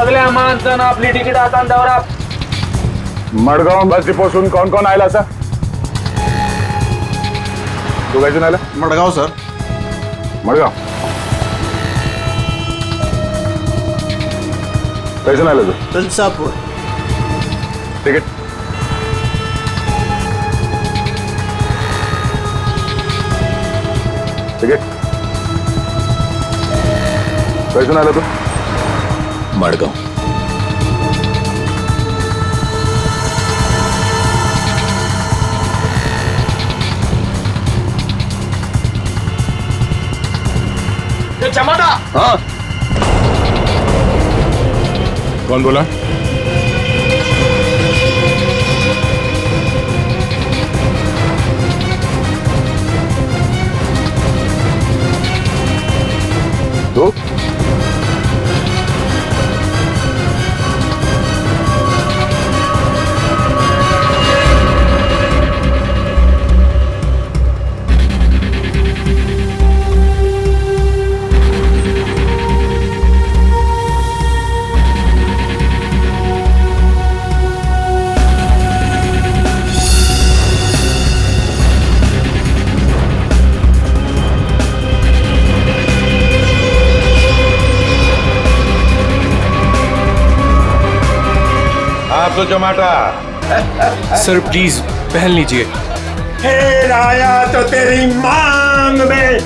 सगळ्या माणसानं आपली तिकीट आता दौरा मडगाव बस डिपोसून कोण कोण आयला सर? तू काय आला? मडगाव सर. मडगाव कैसे आला तू? तुलसापूर. तिकीट तिकीट कैसे आला तू? मडगाव. चमाटा. हाँ कौन बोला? तू? आप तो जमाटा. सर प्लीज पहन लीजिए. फिर आया तो तेरी मांग में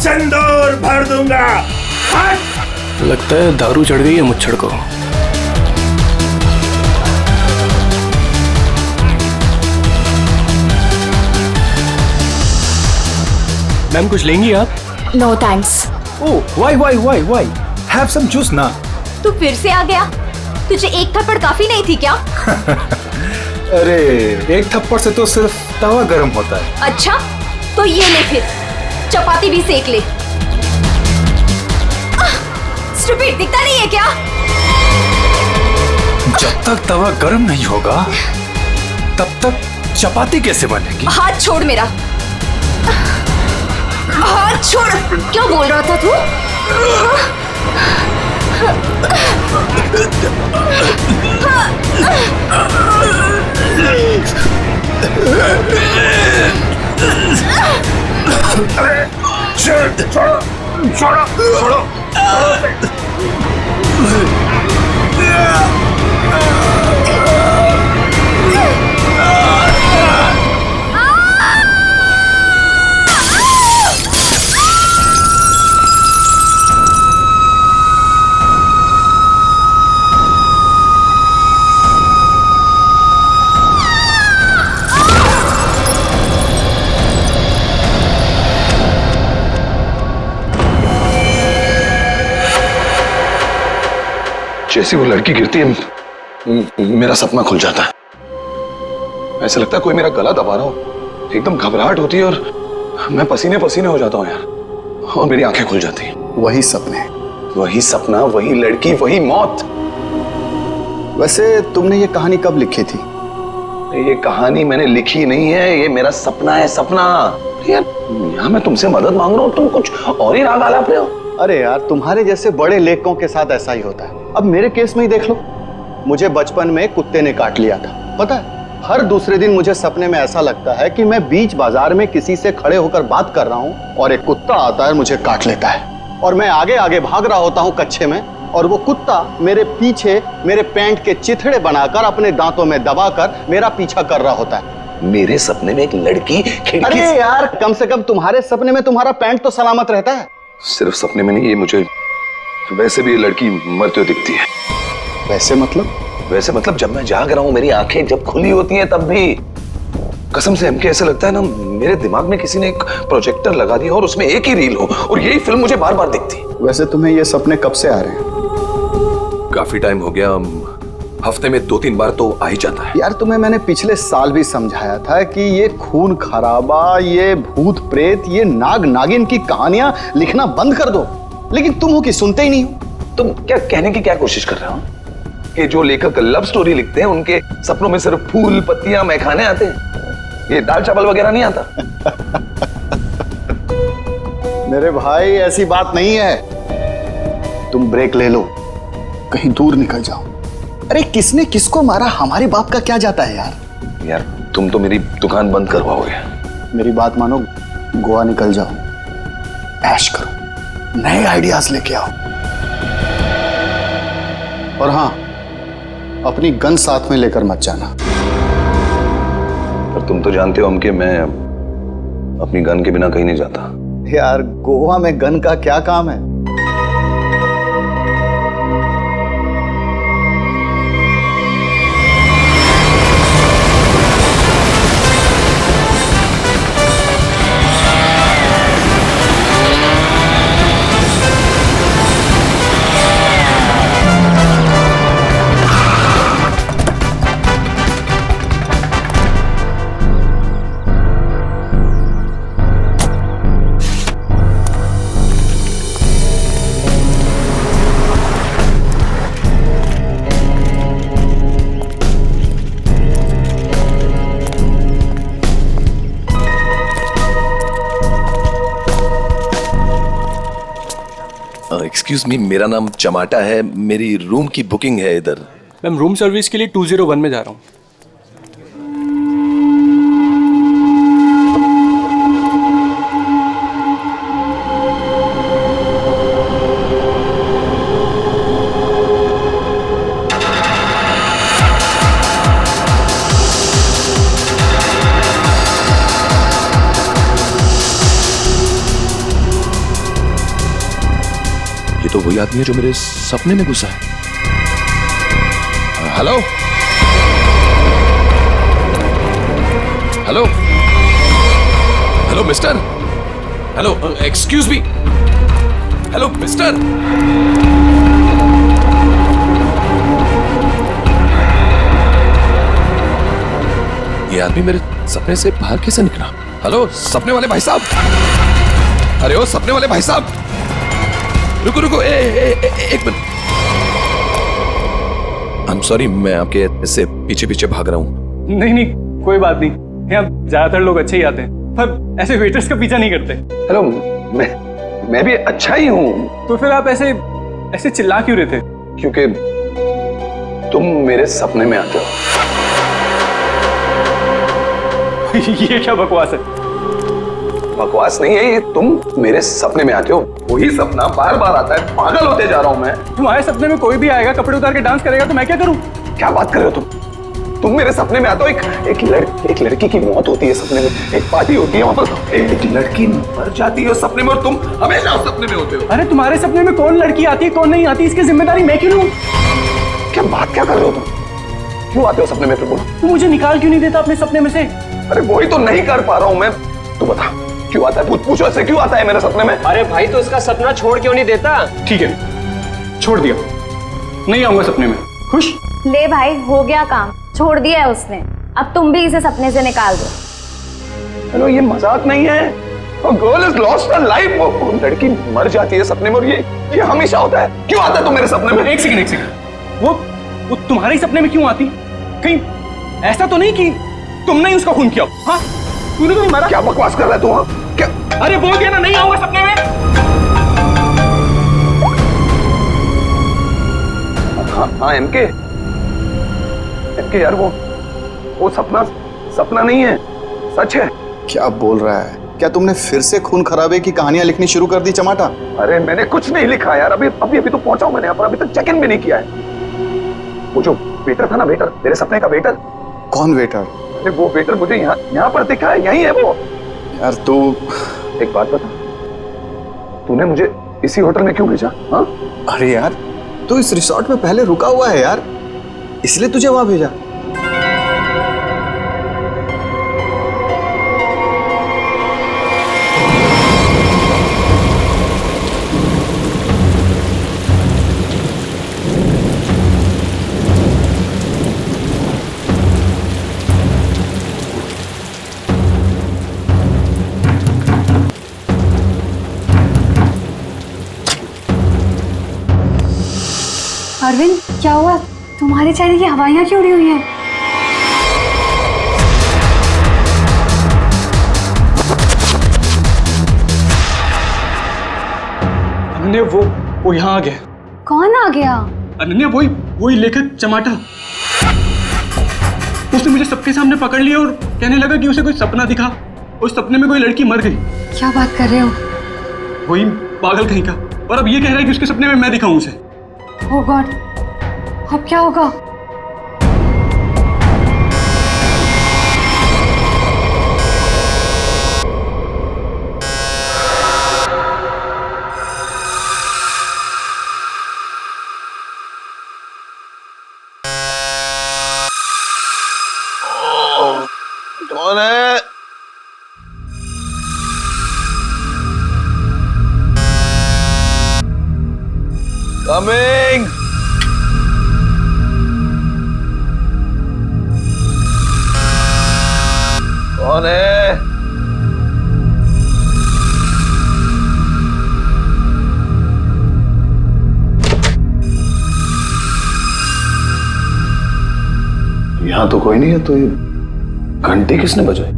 सिंदूर भर दूंगा. हट! लगता है दारू चढ़ गई है मुच्छड़ को. मैम कुछ लेंगी आप? No thanks. Oh why have some juice ना. तू फिर से आ गया? तुझे एक थप्पड़ काफी नहीं थी क्या? अरे एक थप्पड़ से तो सिर्फ तवा गर्म होता है. अच्छा तो ये ले फिर चपाती भी सेक ले. स्टूपिड दिखता नहीं है क्या? जब तक तवा गर्म नहीं होगा तब तक चपाती कैसे बनेगी? हाथ छोड़ मेरा. हाथ छोड़. क्या बोल रहा था तू? छोड़ो. जैसे वो लड़की गिरती है मेरा सपना खुल जाता है. ऐसा लगता है कोई मेरा गला दबा रहा हो. एकदम घबराहट होती है और मैं पसीने पसीने हो जाता हूँ यार. और मेरी आंखें खुल जाती हैं. वही सपने. वही सपना, वही लड़की, वही मौत. वैसे तुमने ये कहानी कब लिखी थी? ये कहानी मैंने लिखी नहीं है, ये मेरा सपना है. सपना यार. यहाँ मैं तुमसे मदद मांग रहा हूँ, तुम कुछ और ही राग आलाप रहे हो. अरे यार तुम्हारे जैसे बड़े लेखकों के साथ ऐसा ही होता है. अब मेरे केस में ही देख लो. मुझे बचपन में कुत्ते ने काट लिया था. पता है हर दूसरे दिन मुझे सपने में ऐसा लगता है कि मैं बीच बाजार में किसी से खड़े होकर बात कर रहा हूँ और एक कुत्ता आता है मुझे काट लेता है और मैं आगे आगे भाग रहा होता हूँ कच्छे में और वो कुत्ता मेरे पीछे मेरे पैंट के चिथड़े बनाकर अपने दांतों में दबाकर मेरा पीछा कर रहा होता है. मेरे सपने में एक लड़की खिड़की. अरे यार कम से कम तुम्हारे सपने में तुम्हारा पैंट तो सलामत रहता है. सिर्फ सपने में नहीं, ये मुझे वैसे भी ये लड़की मरते हुए दिखती है. वैसे मतलब जब मैं जाग रहा हूँ मेरी आंखें जब खुली होती हैं तब भी कसम से हमके ऐसा लगता है ना मेरे दिमाग में किसी ने एक प्रोजेक्टर लगा दिया और उसमें एक ही रील हो और यही फिल्म मुझे बार बार दिखती. वैसे तुम्हें ये सपने कब से आ रहे हैं? काफी टाइम हो गया. हफ्ते में 2-3 बार तो आ ही जाता है. यार तुम्हें मैंने पिछले साल भी समझाया था कि ये खून खराबा, ये भूत प्रेत, ये नाग नागिन की कहानियां लिखना बंद कर दो, लेकिन तुम हो कि सुनते ही नहीं हो. तुम क्या कहने की क्या कोशिश कर रहे हो कि जो लेखक लव स्टोरी लिखते हैं उनके सपनों में सिर्फ फूल पत्तियां मैखाने आते हैं, ये दाल चावल वगैरह नहीं आता? मेरे भाई ऐसी बात नहीं है. तुम ब्रेक ले लो. कहीं दूर निकल जाओ। अरे किसने किसको मारा, हमारे बाप का क्या जाता है यार। यार तुम तो मेरी दुकान बंद करवाओगे। मेरी बात मानो, गोवा निकल जाओ, ऐश करो, नए आइडियाज लेके आओ। और हाँ, अपनी गन साथ में लेकर मत जाना। पर तुम तो जानते हो हम कि मैं अपनी गन के बिना कहीं नहीं जाता। यार गोवा में गन का क्या काम है? एक्सक्यूज मी, मेरा नाम चमाटा है, मेरी रूम की बुकिंग है इधर। मैम रूम सर्विस के लिए 201 में जा रहा हूँ। ये तो वही आदमी है जो मेरे सपने में घुसा है। Hello hello hello mister, hello excuse me, hello mister. ये आदमी मेरे सपने से बाहर कैसे निकला? हेलो सपने वाले भाई साहब, अरे ओ सपने वाले भाई साहब, रुको रुको, एक मिनट। आई एम सॉरी, मैं आपके ऐसे पीछे पीछे भाग रहा हूँ। नहीं नहीं, कोई बात नहीं, यहाँ ज्यादातर लोग अच्छे ही आते हैं, पर ऐसे वेटर्स का पीछा नहीं करते। हेलो, मैं भी अच्छा ही हूँ। तो फिर आप ऐसे ऐसे चिल्ला क्यों रहे थे? क्योंकि तुम मेरे सपने में आते हो। ये क्या बकवास है? बकवास नहीं है ये, तुम मेरे सपने में आते हो, वही सपना बार बार आता है, पागल होते जा रहा हूं मैं। तुम्हारे सपने में कोई भी आएगा, कपड़े उतार के डांस करेगा, तो मैं क्या करूं? क्या बात कर रहे हो तुम मेरे सपने में आते हो, एक लड़की की मौत होती है सपने में, एक पार्टी होती है वहां पर, एक लड़की मर जाती है सपने में, और तुम हमेशा उस सपने में होते हो। अरे तुम्हारे सपने में कौन लड़की आती है कौन नहीं आती, इसकी जिम्मेदारी मैं क्यों लूं? क्या बात क्या कर रहे हो तुम? क्यों आते हो सपने में? फिर बोलो। तू मुझे निकाल क्यों नहीं देता अपने सपने में से? अरे वही तो नहीं कर पा रहा हूं मैं, तू बता क्यों आता है? पूछो ऐसे क्यों आता है मेरे सपने में? अरे भाई तो इसका सपना छोड़ क्यों नहीं देता? ठीक है, छोड़ दिया, नहीं आऊंगा सपने में। खुश? ले भाई, हो गया काम, छोड़ दिया है उसने, अब तुम भी इसे सपने से निकाल दो। हेलो, ये मजाक नहीं है, girl is lost her life, वो लड़की मर जाती है सपने में, और ये हमेशा होता है। क्यों आता है तू मेरे सपने में? एक सेकंड, वो तुम्हारे सपने में क्यों आती? कहीं ऐसा तो नहीं कि तुमने ही उसका खून किया? हाँ, तूने तो नहीं मारा। क्या बकवास कर रहा है तू? हाँ क्या? अरे बोल दिया ना, नहीं आऊंगा सपने में। हाँ एमके यार, वो सपना नहीं है, सच है। क्या बोल रहा है? क्या तुमने फिर से खून खराबे की कहानियां लिखनी शुरू कर दी चमाटा? अरे मैंने कुछ नहीं लिखा यार, अभी तो पहुंचा हूं मैंने यहाँ पर, अभी तक चेक इन भी नहीं किया है। वो जो वेटर था ना, वेटर, तेरे सपने का वेटर। कौन वेटर? अरे वो वेटर मुझे यहाँ पर दिखा है, यही है वो। यार तू, एक बात बता, तूने मुझे इसी होटल में क्यों भेजा? हाँ? अरे यार तू इस रिसोर्ट में पहले रुका हुआ है यार, इसलिए तुझे वहां भेजा। अरविंद, क्या हुआ? तुम्हारे चेहरे की हवाइयां क्यों उड़ी हुई हैं? हमने वो यहाँ आ गया। कौन आ गया? अनन्या, वही लेखक चमाटा। उसने मुझे सबके सामने पकड़ लिया और कहने लगा कि उसे कोई सपना दिखा, उस सपने में कोई लड़की मर गई। क्या बात कर रहे हो? वही पागल कहीं का। और अब ये कह रहा है कि उसके सपने में मैं दिखाऊं उसे। ओह गॉड, अब क्या होगा? कौन है? कमिंग। कौन है? यहां तो कोई नहीं है, तो ये घंटी किसने बजाई?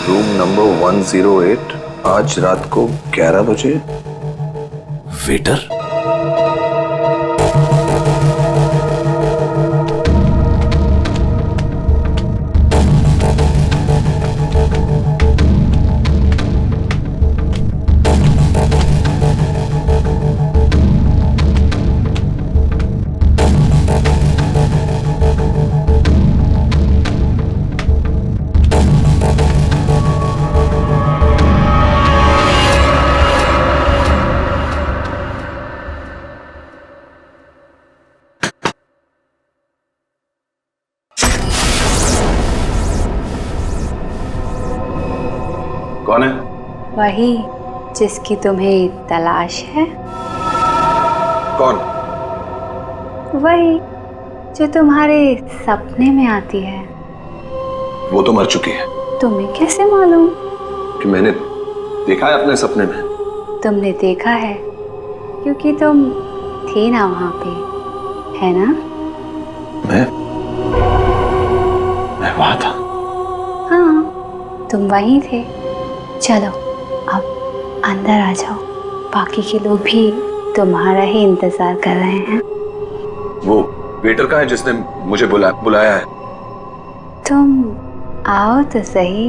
रूम नंबर 108, आज रात को 11 बजे। वेटर? कौन है? वही जिसकी तुम्हें तलाश है। कौन? वही जो तुम्हारे सपने में आती है। वो तो मर चुकी है। तुम्हें कैसे मालूम? कि मैंने देखा है अपने सपने में। तुमने देखा है क्योंकि तुम थे ना वहां पे, है ना? मैं वहां था। हाँ, तुम वहीं थे। चलो अब अंदर आ जाओ, बाकी के लोग भी तुम्हारा ही इंतजार कर रहे हैं। वो वेटर कहाँ है जिसने मुझे बुलाया है? तुम आओ तो सही।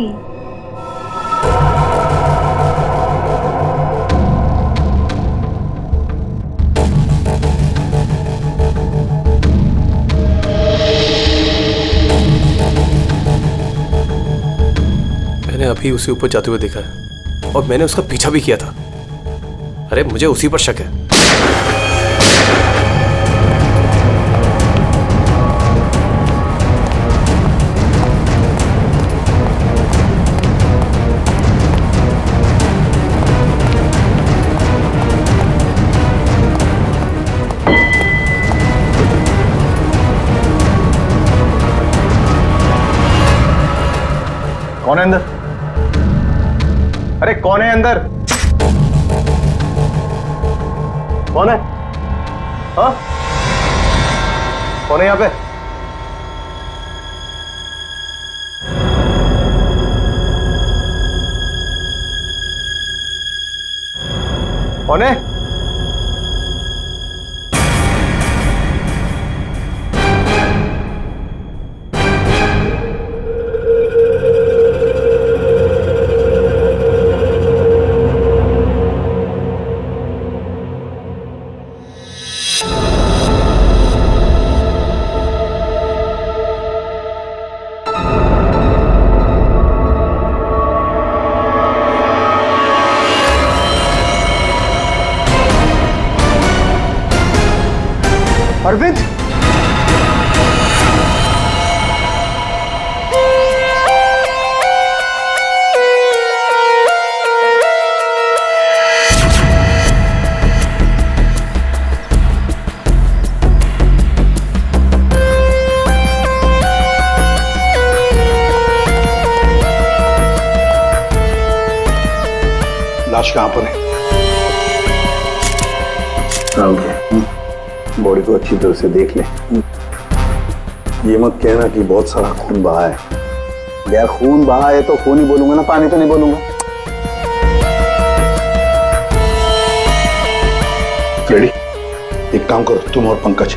मैंने अभी उसे ऊपर जाते हुए देखा है और मैंने उसका पीछा भी किया था। अरे मुझे उसी पर शक है। कौन है अंदर? अरे कौन है अंदर? कौन है? हाँ, कौन है यहाँ पे? कौन है? अरविंद, लाश कहां पर है? बॉडी को अच्छी तरह से देख ले। ये मत कहना कि बहुत सारा खून बहा है। यार खून बहा है तो खून ही बोलूंगा ना, पानी तो नहीं बोलूंगा। रेडी? एक काम करो, तुम और पंकज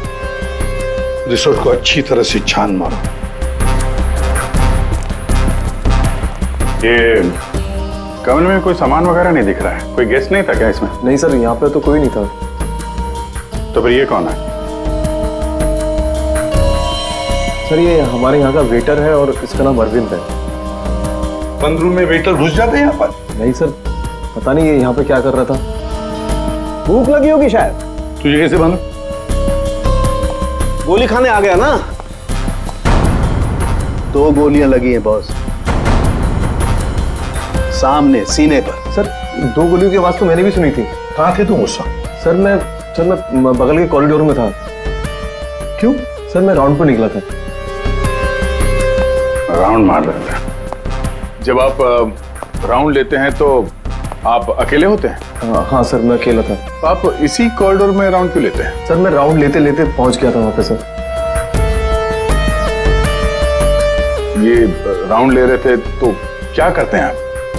रिसोर्ट को अच्छी तरह से छान मारो। ये कमरे में कोई सामान वगैरह नहीं दिख रहा है। कोई गेस्ट नहीं था क्या इसमें? नहीं सर, यहाँ पे तो कोई नहीं था। तो फिर ये कौन है? सर ये हमारे यहाँ का वेटर है और इसका नाम अरविंद है। बंद रूम में वेटर घुस जाते हैं यहाँ पर? नहीं सर, पता नहीं ये यहाँ पे क्या कर रहा था। भूख लगी होगी शायद। तुझे कैसे मालूम? गोली खाने आ गया ना। 2 गोलियां लगी हैं बॉस, सामने सीने पर। सर 2 गोलियों की आवाज तो मैंने भी सुनी थी। कहाँ थे तुम उस वक्त? सर मैं बगल के कॉरिडोर में था। क्यों? सर मैं राउंड पर निकला था। राउंड मार रहे थे। जब आप राउंड लेते हैं तो आप अकेले होते हैं? हाँ सर, मैं अकेला था। तो आप इसी कॉरिडोर में राउंड क्यों लेते हैं? सर मैं राउंड लेते लेते पहुंच गया था वहां पे। सर ये राउंड ले रहे थे तो क्या करते हैं आप?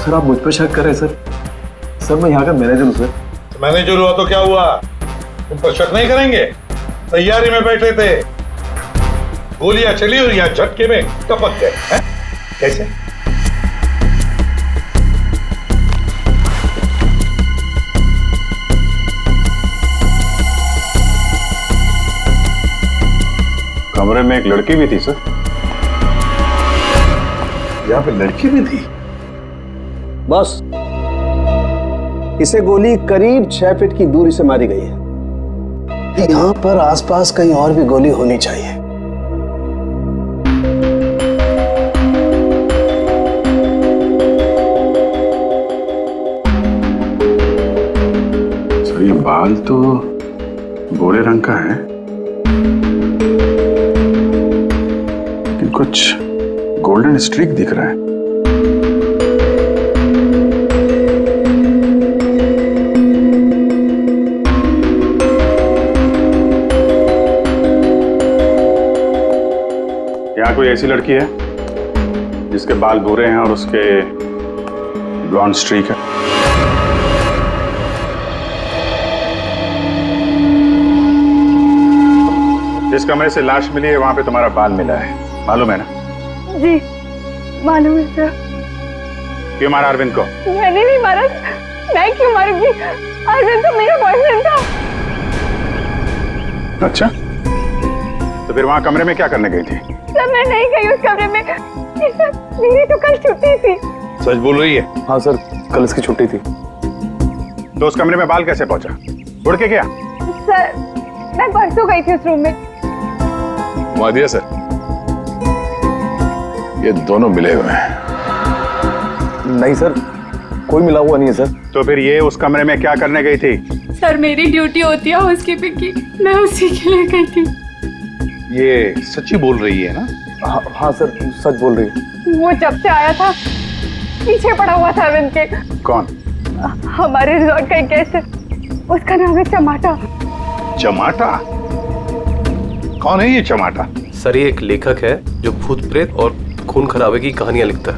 सर आप मुझ पर शक कर रहे हैं सर। सर मैं यहाँ का मैनेजर हूँ सर। मैनेजर हुआ तो क्या हुआ? तुम पर शक नहीं करेंगे? तैयारी में बैठे थे, गोलियां चली और यहाँ झटके में टपक गए हैं? कैसे? कमरे में एक लड़की भी थी सर। यहाँ पे लड़की भी थी? बस इसे गोली करीब 6 फीट की दूरी से मारी गई है। यहाँ पर आसपास कहीं और भी गोली होनी चाहिए। सर ये बाल तो भूरे रंग का है, लेकिन कुछ गोल्डन स्ट्रीक दिख रहा है। यहाँ कोई ऐसी लड़की है जिसके बाल भूरे हैं और उसके ब्लॉन्ड स्ट्रीक है? जिस कमरे से लाश मिली है वहां पे तुम्हारा बाल मिला है, मालूम है ना? जी मालूम है सर। क्यों मारा अरविंद को? मैंने नहीं मारा। मैं क्यों मारूंगी? अरविंद तो मेरा बॉयफ्रेंड था। अच्छा, तो फिर वहां कमरे में क्या करने गई थी? सर मैं नहीं गई उस कमरे में। सर मेरी तो कल छुट्टी थी। सच बोल रही है? हाँ सर, कल इसकी छुट्टी थी। तो उस कमरे में बाल कैसे पहुंचा? उड़ के गया? सर मैं परसों गई थी उस रूम में। मादिया सर, ये दोनों मिले हुए हैं। नहीं सर, कोई मिला हुआ नहीं है सर। तो फिर ये उस कमरे में क्या करने गई थी? सर मेरी ड्यूटी होती है हाउसकीपिंग की, मैं उसी के लिए गई थी। ये सच्ची बोल रही है ना? हाँ सर, सच बोल रही है। वो जब से आया था पीछे पड़ा हुआ था अरविंद के। कौन? हमारे रिजॉर्ट का एक गेस्ट है, उसका नाम है चमाटा। चमाटा? कौन है ये चमाटा? सर ये एक लेखक है जो भूत प्रेत और खून खराबे की कहानियां लिखता है।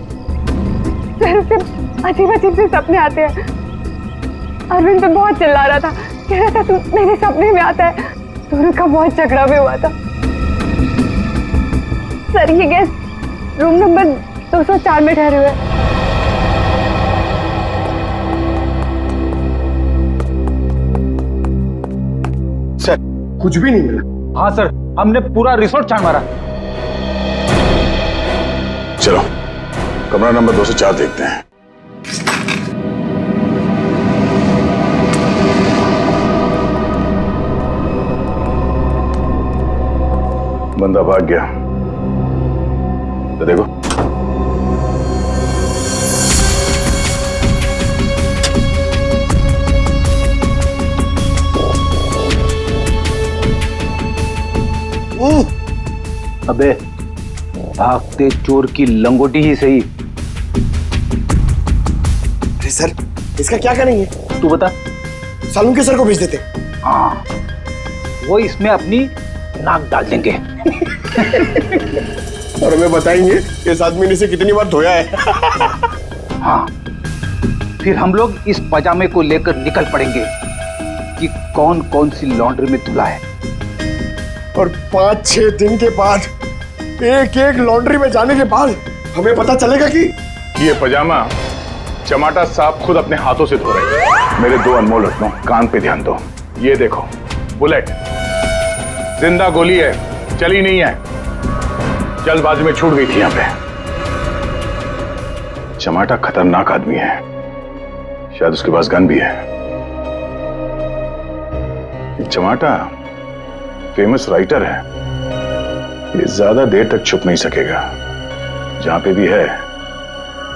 सर उसे अजीब अजीब से सपने आते हैं। अरविंद तो बहुत चिल्ला रहा था, कह रहा था तू मेरे सपने में आता है। दोनों का बहुत झगड़ा भी हुआ था। सर ये गेस्ट रूम नंबर 204 में ठहरे हुए। सर कुछ भी नहीं मिला। हाँ सर, हमने पूरा रिसोर्ट छान मारा। चलो कमरा नंबर 204 देखते हैं। बंदा भाग गया, तो देखो। अबे भागते चोर की लंगोटी ही सही। अरे सर, इसका क्या करेंगे? तू बता। सालून के सर को भेज देते। हाँ वो इसमें अपनी नाक डाल देंगे। और हमें बताएंगे इस आदमी ने इसे कितनी बार धोया है। हाँ, फिर हम लोग इस पजामे को लेकर निकल पड़ेंगे कि कौन कौन सी लॉन्ड्री में धुला है। और 5-6 दिन के बाद एक एक लॉन्ड्री में जाने के बाद हमें पता चलेगा कि ये पजामा चमाटा साहब खुद अपने हाथों से धो रहे हैं। मेरे 2 अनमोल रत्नों, कान पे ध्यान दो। ये देखो, बुलेट जिंदा गोली है, चली नहीं है, जल्दबाजी में छूट गई थी यहां पे। चमाटा खतरनाक आदमी है, शायद उसके पास गन भी है। चमाटा फेमस राइटर है, ये ज्यादा देर तक छुप नहीं सकेगा। जहां पे भी है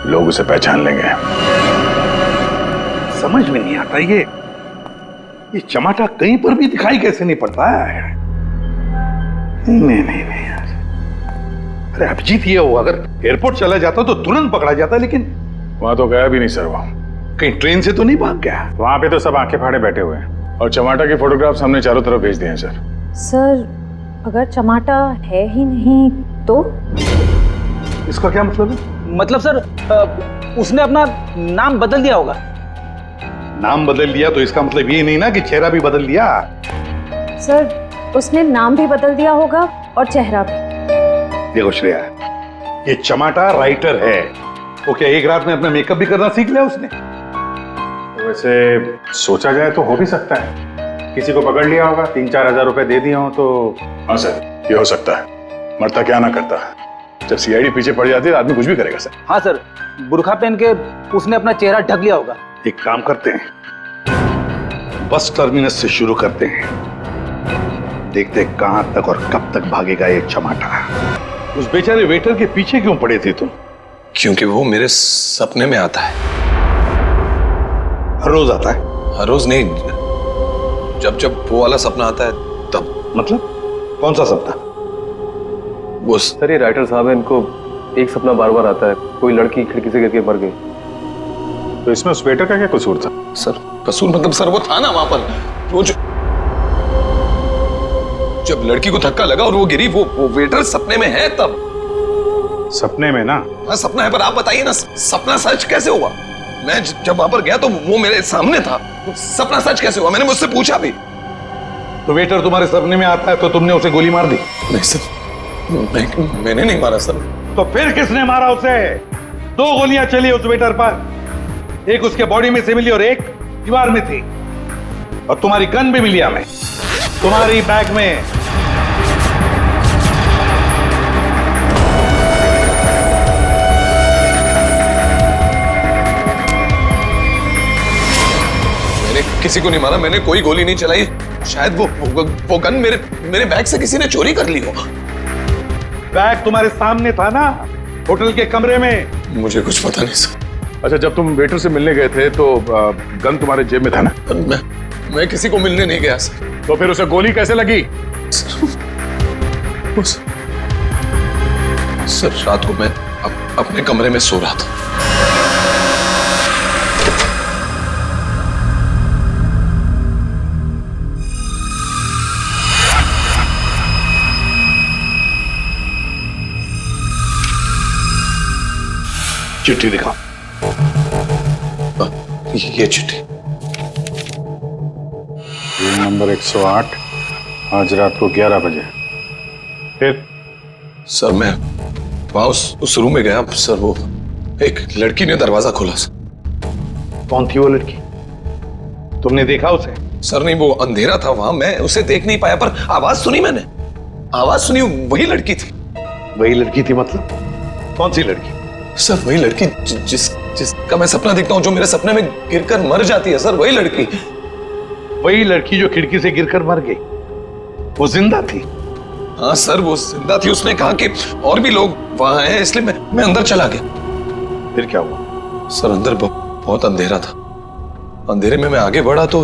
लोग उसे पहचान लेंगे। समझ में नहीं आता ये चमाटा कहीं पर भी दिखाई कैसे नहीं पड़ता है। नहीं यार, अरे अभिजीत ये हो, अगर एयरपोर्ट चला जाता तो तुरंत पकड़ा जाता, लेकिन वहां तो गया भी नहीं सर। वो कहीं ट्रेन से तो नहीं भाग गया। वहां पे तो सब आंखें फाड़े बैठे हुए हैं और चमाटा के फोटोग्राफ्स हमने चारों तरफ भेज दिए हैं सर। सर, अगर चमाटा है ही नहीं तो? इसका क्या मतलब है? मतलब सर, उसने अपना नाम बदल दिया होगा। नाम बदल दिया तो इसका मतलब ये नहीं ना कि चेहरा भी बदल दिया। सर, उसने नाम भी बदल दिया होगा और चेहरा भी। देखो श्रेया, ये चमाटा राइटर है, वो क्या एक रात में अपना मेकअप भी करना सीख लिया उसने? वैसे सोचा जाए तो हो भी सकता है, किसी को पकड़ लिया होगा, 3-4 हजार रुपए दे दिए हो तो। हाँ सर, ये हो सकता है। मरता क्या ना करता, जब सीआईडी पीछे पड़ जाती है आदमी कुछ भी करेगा सर। हाँ सर, बुर्खा पहन के उसने अपना चेहरा ढक लिया होगा। एक काम करते हैं, बस टर्मिनस से शुरू करते हैं, देखते हैं कहां तक और कब तक भागेगा ये चमाटा। उस बेचारे वेटर के पीछे क्यों पड़े थे तुम? क्योंकि वो मेरे सपने में आता है। हर रोज आता है? हर रोज नहीं, जब जब वो वाला सपना आता है तब। मतलब कौन सा सपना? वो सर, ये राइटर साहब है, इनको एक सपना बार बार आता है, कोई लड़की खिड़की से गिर के मर गई। तो इसमें उस वेटर का क्या कसूर था? सर, कसूर मतलब सर वो था ना वहां पर, वो जब लड़की को धक्का लगा और वो गिरी, वो वेटर सपने में है तब। सपने में ना? हाँ सपना है, पर आप बताइए ना, सपना सच कैसे हुआ? मैं जब वहां पर गया तो वो मेरे सामने था, सपना सच कैसे हुआ? मैंने मुझसे पूछा भी। तो वेटर तुम्हारे सपने में आता है तो तुमने उसे गोली मार दी? नहीं सर, मैंने नहीं मारा सर। तो फिर किसने मारा उसे? 2 गोलियां चली उस वेटर पर, एक उसके बॉडी में से मिली और एक दीवार में थी। और तुम्हारी गन भी मिली हमें, तुम्हारी बैग में। मैंने किसी को नहीं मारा, मैंने कोई गोली नहीं चलाई। शायद वो गन मेरे बैग से किसी ने चोरी कर ली हो। बैग तुम्हारे सामने था ना, होटल के कमरे में। मुझे कुछ पता नहीं सर। अच्छा, जब तुम वेटर से मिलने गए थे तो गन तुम्हारे जेब में था ना? मैं किसी को मिलने नहीं गया सर। तो फिर उसे गोली कैसे लगी? सर, रात को मैं अपने कमरे में सो रहा था। चिट्ठी दिखा। ये चिट्ठी। रूम नंबर 108, आज रात को 11 बजे। फिर? सर, मैं वहां उस रूम में गया सर, वो एक लड़की ने दरवाजा खोला सर। कौन थी वो लड़की? तुमने देखा उसे? सर नहीं, वो अंधेरा था वहां, मैं उसे देख नहीं पाया, पर आवाज सुनी मैंने। आवाज सुनी, वही लड़की थी। वही लड़की थी मतलब? कौन सी लड़की? सर, वही लड़की जिसका मैं सपना देखता हूँ, जो मेरे सपने में गिरकर मर जाती है सर, वही लड़की। वही लड़की जो खिड़की से गिरकर मर गई, वो जिंदा थी? हाँ सर, वो जिंदा थी। उसने कहा कि और भी लोग वहां हैं, इसलिए मैं अंदर चला गया। फिर क्या हुआ? सर, अंदर बहुत अंधेरा था। अंधेरे में मैं आगे बढ़ा तो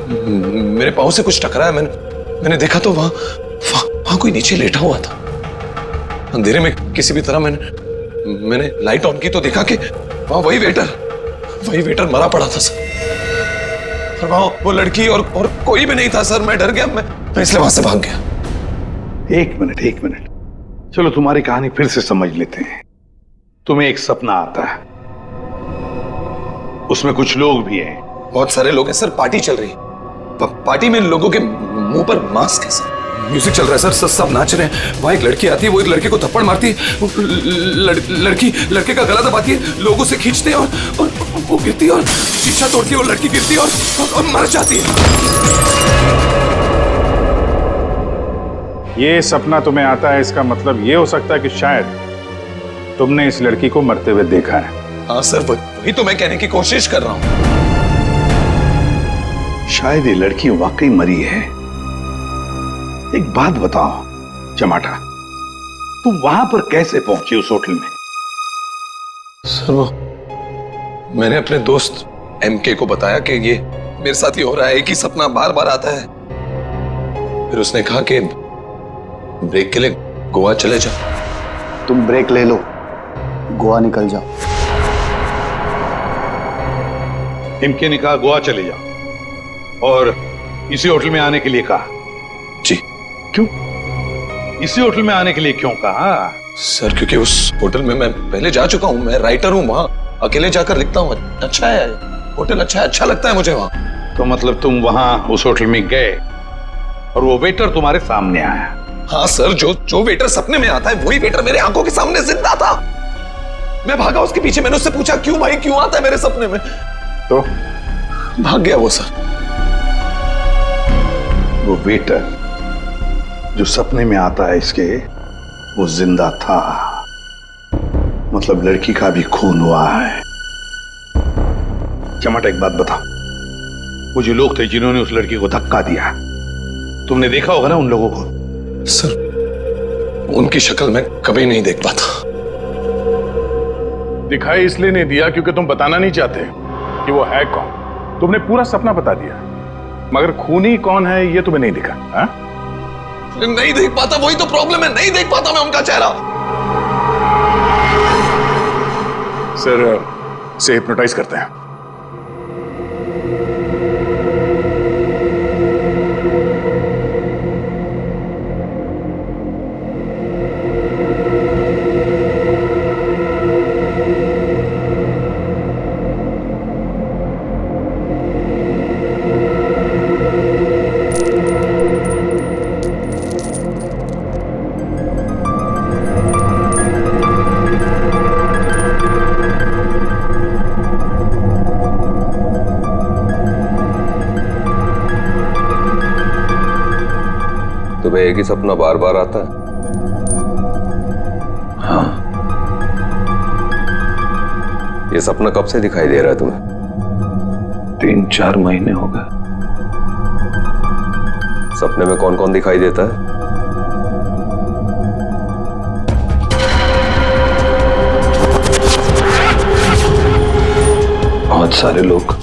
मेरे पाँव से कुछ टकराया। मैंने देखा तो वहां कोई नीचे लेटा हुआ था। अंधेरे में किसी भी तरह मैंने लाइट ऑन की तो देखा कि वहां वही वेटर मरा पड़ा था सर। और वहां वो लड़की और कोई भी नहीं था सर। मैं डर गया, मैं इसलिए वहां से भाग गया। एक मिनट, चलो तुम्हारी कहानी फिर से समझ लेते हैं। तुम्हें एक सपना आता है, उसमें कुछ लोग भी हैं। बहुत सारे लोग हैं सर, पार्टी चल रही है। पार्टी में लोगों के मुंह पर मास्क है सर, म्यूजिक चल रहा है सर, सब नाच रहे हैं। वहां एक लड़की आती है, वो एक लड़के को थप्पड़ मारती है, लड़की लड़के का गला दबाती है, लोगों से खींचते हैं और वो गिरती है और शीशा तोड़ती है, वो लड़की गिरती है और मर जाती है। ये सपना तुम्हें आता है, इसका मतलब ये हो सकता है कि शायद तुमने इस लड़की को मरते हुए देखा है। हाँ सर, वही तो मैं कहने की कोशिश कर रहा हूं। शायद ये लड़की वाकई मरी है। एक बात बताओ चमाटा, तुम वहां पर कैसे पहुंचे उस होटल में? सर वो मैंने अपने दोस्त एमके को बताया कि ये मेरे साथ ही हो रहा है, एक ही सपना बार बार आता है। फिर उसने कहा कि ब्रेक के लिए गोवा चले जाओ। तुम ब्रेक ले लो, गोवा निकल जाओ। एमके ने कहा गोवा चले जाओ और इसी होटल में आने के लिए कहा? जी। क्यों इसी होटल में आने के लिए क्यों कहा? सर क्योंकि उस होटल में मैं पहले जा चुका हूं, मैं राइटर हूं, वहां अकेले जाकर लिखता हूं। अच्छा है होटल, अच्छा लगता है मुझे वहां। तो मतलब तुम वहां उस होटल में गए और वो वेटर तुम्हारे सामने आया? हाँ सर, जो वेटर सपने में आता है वही वेटर मेरे आंखों के सामने जिंदा था। मैं भागा उसके पीछे, मैंने उससे पूछा क्यों भाई, क्यों आता है मेरे सपने में? तो भाग गया वो सर। वो वेटर जो सपने में आता है इसके, वो जिंदा था। मतलब लड़की का भी खून हुआ है। चमाटा एक बात बता, वो जो लोग थे जिन्होंने उस लड़की को धक्का दिया, तुमने देखा होगा ना उन लोगों को? सर उनकी शक्ल मैं कभी नहीं देख पाता। दिखाई इसलिए नहीं दिया क्योंकि तुम बताना नहीं चाहते कि वो है कौन। तुमने पूरा सपना बता दिया, मगर खूनी कौन है ये तुम्हें नहीं दिखा। हा? नहीं देख पाता, वही तो प्रॉब्लम है, नहीं देख पाता मैं उनका चेहरा। सर से हिप्नोटाइज करते हैं। तुम्हें एक ही सपना बार बार आता है? हाँ। ये सपना कब से दिखाई दे रहा है तुम्हें? 3-4 महीने हो गए। सपने में कौन कौन दिखाई देता है? बहुत सारे लोग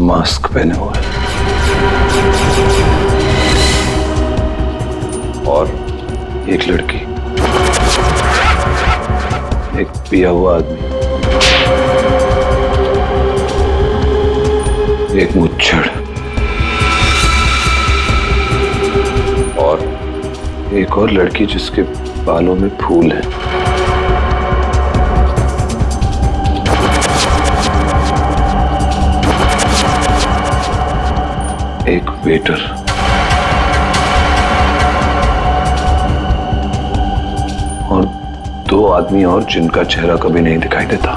मास्क पहने हुए हैं। और एक लड़की, एक पिया हुआ आदमी, एक मुच्छड़ और एक और लड़की जिसके बालों में फूल है। एक वेटर और 2 आदमी और जिनका चेहरा कभी नहीं दिखाई देता।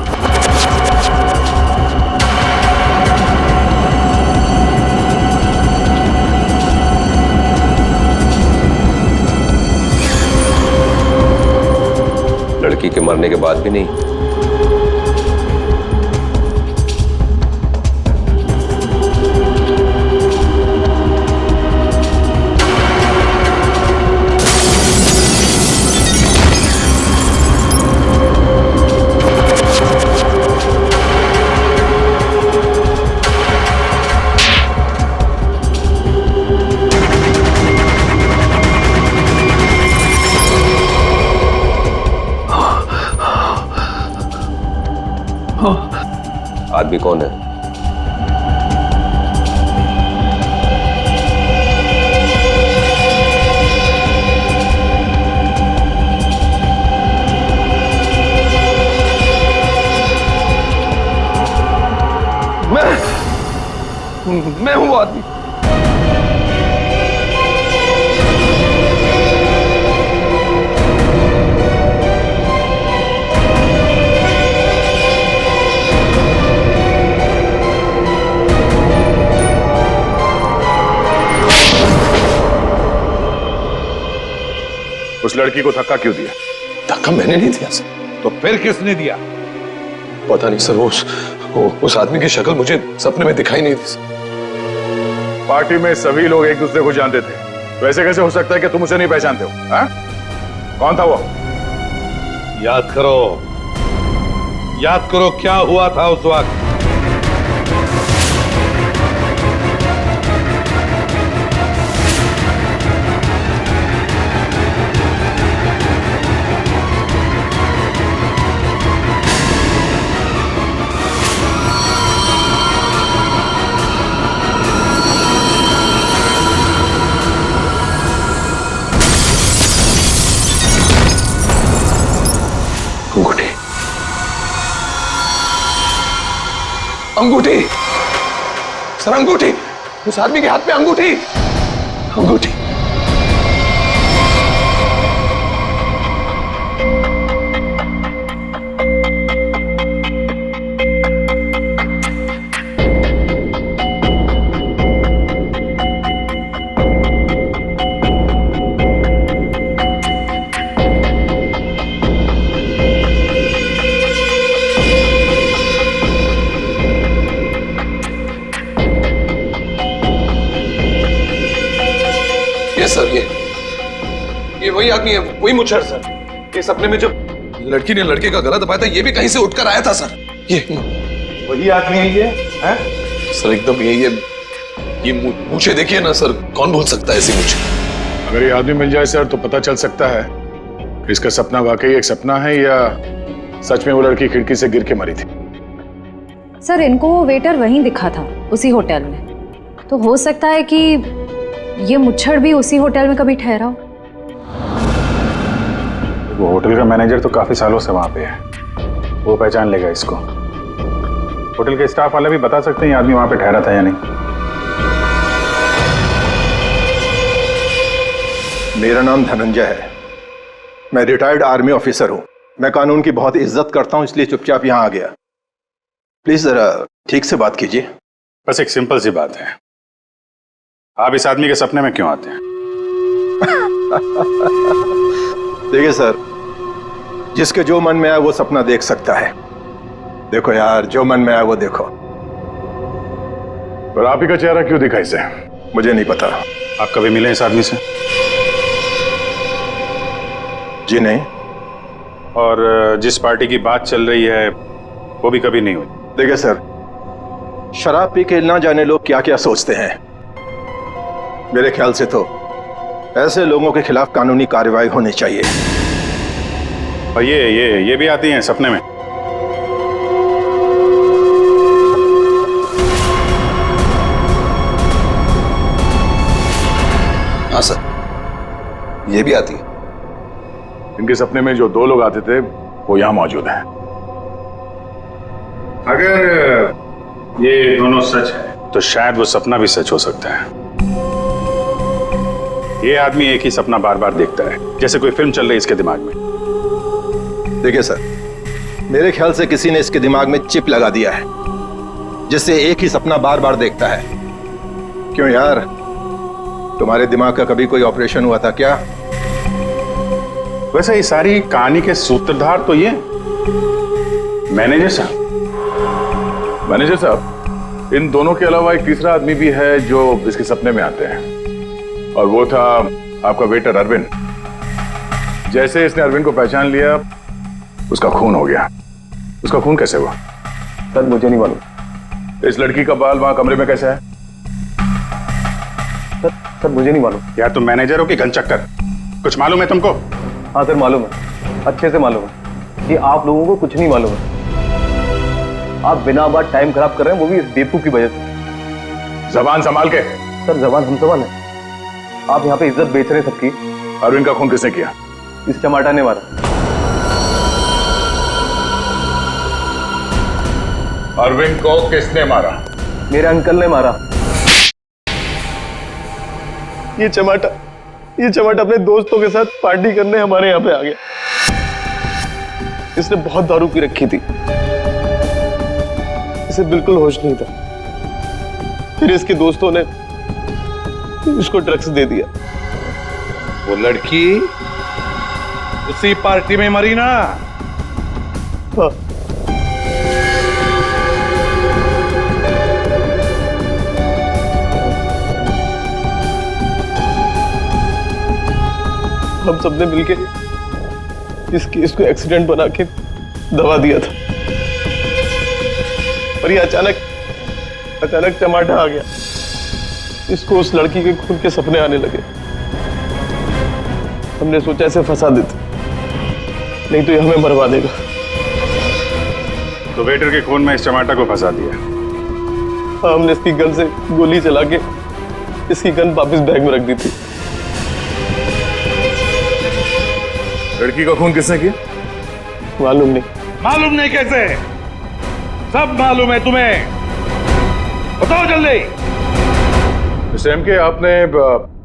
लड़की के मरने के बाद भी नहीं? आदमी कौन है? मैं हूं वो आदमी। उस लड़की को धक्का क्यों दिया? धक्का मैंने नहीं दिया सर। तो फिर किसने दिया? पता नहीं सर, उस आदमी की शक्ल मुझे सपने में दिखाई नहीं दी सर। पार्टी में सभी लोग एक दूसरे को जानते थे, वैसे कैसे हो सकता है कि तुम उसे नहीं पहचानते हो? हाँ? कौन था वो? याद करो क्या हुआ था उस वक्त। अंगूठी, अंगूठी सर, अंगूठी। उस आदमी के हाथ में अंगूठी, अंगूठी। सर ये वही आदमी है, वही मुच्छर सर। ये सपने में जब लड़की ने लड़के का गला दबाया था, ये भी कहीं से उठकर आया था सर। ये वही आदमी है ये? है? सर एकदम ये मूछे देखिए ना सर, कौन भूल सकता है ऐसी मूछे? अगर ये आदमी मिल जाए सर तो पता चल सकता है कि इसका सपना वाकई एक सपना है या सच में वो लड़की खिड़की से गिर के मरी थी। सर इनको वो वेटर वहीं दिखा था, उसी होटल में। तो हो सकता है कि ये मुच्छड़ भी उसी होटल में कभी ठहरा हो। वो होटल का मैनेजर तो काफी सालों से वहां पे है, वो पहचान लेगा इसको। होटल के स्टाफ वाले भी बता सकते हैं ये आदमी वहां पे ठहरा था या नहीं। मेरा नाम धनंजय है, मैं रिटायर्ड आर्मी ऑफिसर हूं। मैं कानून की बहुत इज्जत करता हूं, इसलिए चुपचाप यहां आ गया। प्लीज जरा ठीक से बात कीजिए। बस एक सिंपल सी बात है, आप इस आदमी के सपने में क्यों आते हैं? देखिए सर, जिसके जो मन में आए वो सपना देख सकता है। देखो यार, जो मन में आए वो देखो। पर आप ही का चेहरा क्यों दिखा इसे? मुझे नहीं पता। आप कभी मिले इस आदमी से? जी नहीं। और जिस पार्टी की बात चल रही है वो भी कभी नहीं हुई? देखिए सर, शराब पी के ना जाने लोग क्या क्या सोचते हैं। मेरे ख्याल से तो ऐसे लोगों के खिलाफ कानूनी कार्रवाई होनी चाहिए। और ये भी आती हैं सपने में? हाँ सर, ये भी आती है। इनके सपने में जो दो लोग आते थे वो यहां मौजूद हैं। अगर ये दोनों सच है तो शायद वो सपना भी सच हो सकता है। ये आदमी एक ही सपना बार बार देखता है, जैसे कोई फिल्म चल रही है इसके दिमाग में। देखिए सर, मेरे ख्याल से किसी ने इसके दिमाग में चिप लगा दिया है, जिससे एक ही सपना बार बार देखता है। क्यों यार, तुम्हारे दिमाग का कभी कोई ऑपरेशन हुआ था क्या? वैसे ये सारी कहानी के सूत्रधार तो ये मैनेजर साहब। मैनेजर साहब, इन दोनों के अलावा एक तीसरा आदमी भी है जो इसके सपने में आते हैं, और वो था आपका वेटर अरविंद। जैसे इसने अरविंद को पहचान लिया, उसका खून हो गया। उसका खून कैसे हुआ? सर मुझे नहीं मालूम। इस लड़की का बाल वहां कमरे में कैसे है? सर मुझे नहीं मालूम। यार तुम मैनेजर हो कि घनचक्कर? कुछ मालूम है तुमको? हाँ सर मालूम है, अच्छे से मालूम है कि आप लोगों को कुछ नहीं मालूम है। आप बिना बात टाइम खराब कर रहे हैं, वो भी इस बेवकूफ की वजह से। जबान संभाल के। सर जबान हम संभाल है, आप यहाँ पे इज्जत बेच रहे हैं सबकी। अरविंद का खून किसने किया? इस चमाटा ने मारा। अरविंद को किसने मारा? मेरे अंकल ने मारा। ये चमाटा अपने दोस्तों के साथ पार्टी करने हमारे यहाँ पे आ गया। इसने बहुत दारू पी रखी थी, इसे बिल्कुल होश नहीं था। फिर इसके दोस्तों ने इसको ड्रग्स दे दिया। वो लड़की उसी पार्टी में मरी ना? हाँ। हम सबने मिलके इस केस को एक्सीडेंट बना के दबा दिया था, पर ये अचानक चमाटा आ गया। इसको उस लड़की के खून के सपने आने लगे। हमने सोचा इसे फंसा देते, नहीं तो ये हमें मरवा देगा। तो वेटर के खून में इस चमाटा को फंसा दिया? हाँ, हमने इसकी गन से गोली चला के इसकी गन वापस बैग में रख दी थी। लड़की का खून किसने किया? मालूम नहीं। मालूम नहीं कैसे? सब मालूम है तुम्हें, बताओ जल्दी। मिस्टर एमके, आपने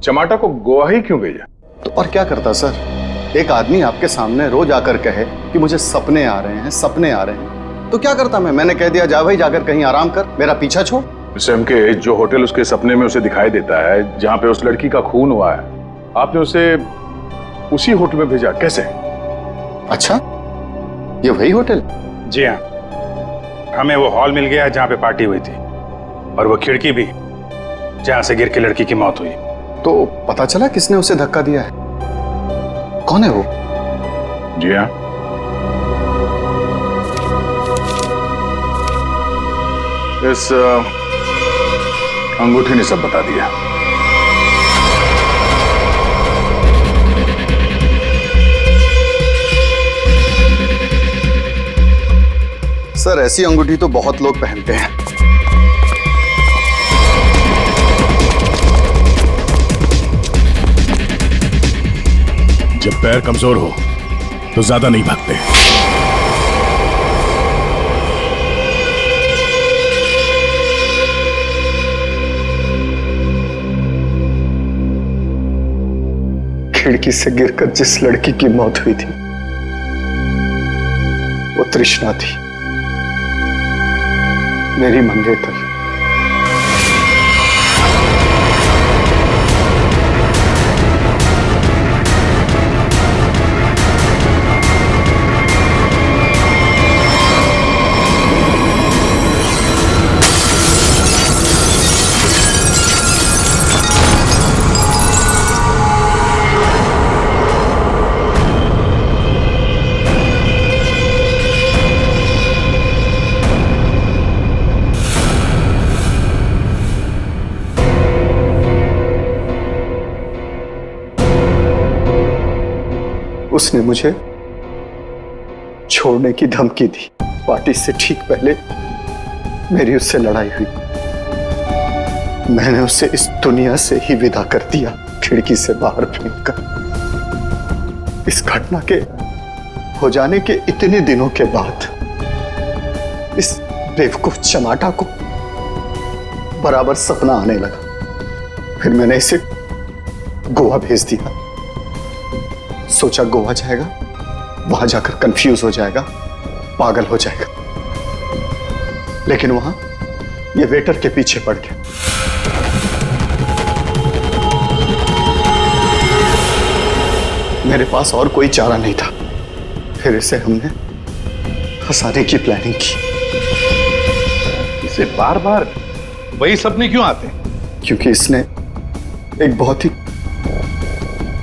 चमाटा को गोवा ही क्यों भेजा? तो और क्या करता सर? एक आदमी आपके सामने रोज आकर कहे कि मुझे सपने आ रहे हैं, सपने आ रहे हैं, तो क्या करता मैंने कह दिया जा भाई, जाकर कहीं आराम कर, मेरा पीछा छोड़। मिस्टर एमके, जो होटल उसके सपने में उसे दिखाई देता है, जहां पे उस लड़की का खून हुआ है, आपने उसे उसी होटल में भेजा, कैसे? अच्छा, ये वही होटल? जी हाँ, हमें वो हॉल मिल गया जहां पे पार्टी हुई थी, और वो खिड़की भी जहां से गिर के लड़की की मौत हुई। तो पता चला किसने उसे धक्का दिया है? कौन है वो? जी हाँ, इस अंगूठी ने सब बता दिया। सर, ऐसी अंगूठी तो बहुत लोग पहनते हैं। जब पैर कमजोर हो तो ज्यादा नहीं भागते। खिड़की से गिरकर जिस लड़की की मौत हुई थी वो तृष्णा थी, मेरी मंगेतर। उसने मुझे छोड़ने की धमकी दी। पार्टी से ठीक पहले मेरी उससे लड़ाई हुई। मैंने उसे इस दुनिया से ही विदा कर दिया, खिड़की से बाहर फेंककर। इस घटना के हो जाने के इतने दिनों के बाद इस बेवकूफ चमाटा को बराबर सपना आने लगा। फिर मैंने इसे गोवा भेज दिया। सोचा गोवा जाएगा, वहां जाकर कंफ्यूज हो जाएगा, पागल हो जाएगा, लेकिन वहां ये वेटर के पीछे पड़ गया। मेरे पास और कोई चारा नहीं था। फिर इसे हमने फंसाने की प्लानिंग की। इसे बार बार वही सपने क्यों आते हैं? क्योंकि इसने एक बहुत ही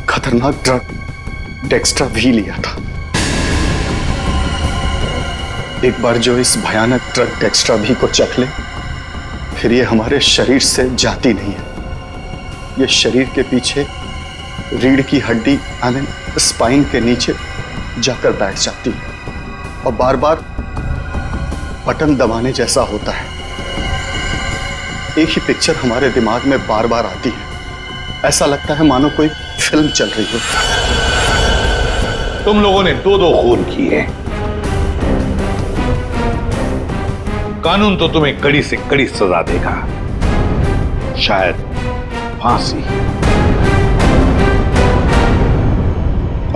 खतरनाक ड्रग डेक्स्ट्रा भी लिया था। एक बार जो इस भयानक ड्रग डेक्स्ट्रा भी को चख ले, फिर ये हमारे शरीर से जाती नहीं है। ये शरीर के पीछे रीढ़ की हड्डी स्पाइन के नीचे जाकर बैठ जाती है और बार बार बटन दबाने जैसा होता है। एक ही पिक्चर हमारे दिमाग में बार बार आती है। ऐसा लगता है मानो कोई फिल्म चल रही हो। तुम लोगों ने दो खून किए। कानून तो तुम्हें कड़ी से कड़ी सजा देगा, शायद फांसी।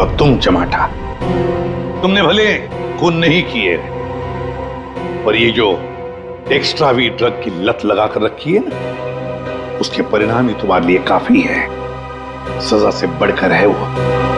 और तुम चमाटा, तुमने भले खून नहीं किए, पर ये जो एक्स्ट्रा वी ड्रग की लत लगा कर रखी है ना, उसके परिणाम ही तुम्हारे लिए काफी है। सजा से बढ़कर है वो।